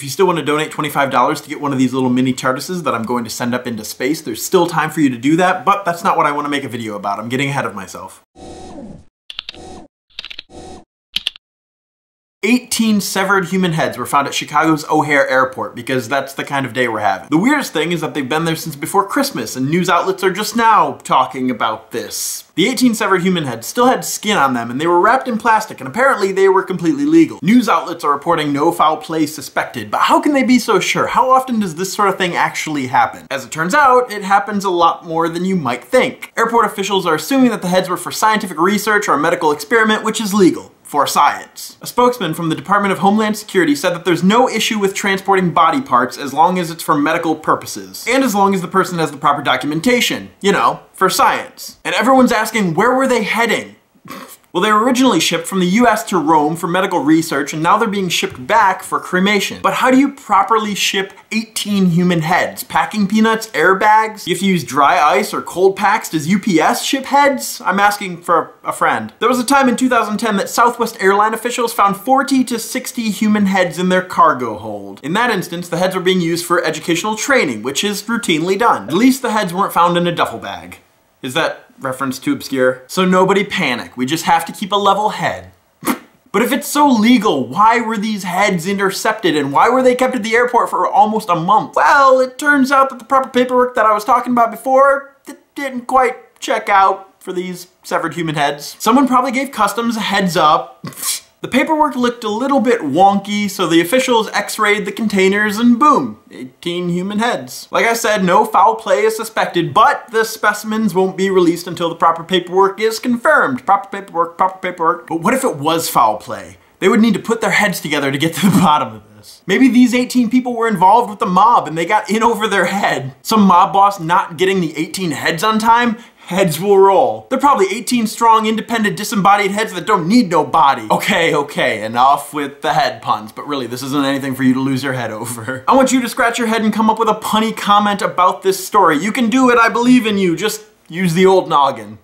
If you still want to donate $25 to get one of these little mini TARDISes that I'm going to send up into space, there's still time for you to do that, but that's not what I want to make a video about. I'm getting ahead of myself. 18 severed human heads were found at Chicago's O'Hare Airport because that's the kind of day we're having. The weirdest thing is that they've been there since before Christmas and news outlets are just now talking about this. The 18 severed human heads still had skin on them and they were wrapped in plastic and apparently they were completely legal. News outlets are reporting no foul play suspected, but how can they be so sure? How often does this sort of thing actually happen? As it turns out, it happens a lot more than you might think. Airport officials are assuming that the heads were for scientific research or a medical experiment, which is legal. For science. A spokesman from the Department of Homeland Security said that there's no issue with transporting body parts as long as it's for medical purposes. And as long as the person has the proper documentation. You know, for science. And everyone's asking, where were they heading? Well, they were originally shipped from the US to Rome for medical research, and now they're being shipped back for cremation. But how do you properly ship 18 human heads? Packing peanuts, airbags? You have to use dry ice or cold packs? Does UPS ship heads? I'm asking for a friend. There was a time in 2010 that Southwest airline officials found 40 to 60 human heads in their cargo hold. In that instance, the heads were being used for educational training, which is routinely done. At least the heads weren't found in a duffel bag. Is that reference too obscure? So nobody panic, we just have to keep a level head. But if it's so legal, why were these heads intercepted and why were they kept at the airport for almost a month? Well, it turns out that the proper paperwork that I was talking about before didn't quite check out for these severed human heads. Someone probably gave customs a heads up. The paperwork looked a little bit wonky, so the officials x-rayed the containers and boom, 18 human heads. Like I said, no foul play is suspected, but the specimens won't be released until the proper paperwork is confirmed. Proper paperwork, proper paperwork. But what if it was foul play? They would need to put their heads together to get to the bottom of this. Maybe these 18 people were involved with the mob and they got in over their head. Some mob boss not getting the 18 heads on time? Heads will roll. They're probably 18 strong, independent, disembodied heads that don't need no body. Okay, enough with the head puns, but really, this isn't anything for you to lose your head over. I want you to scratch your head and come up with a punny comment about this story. You can do it, I believe in you, just use the old noggin.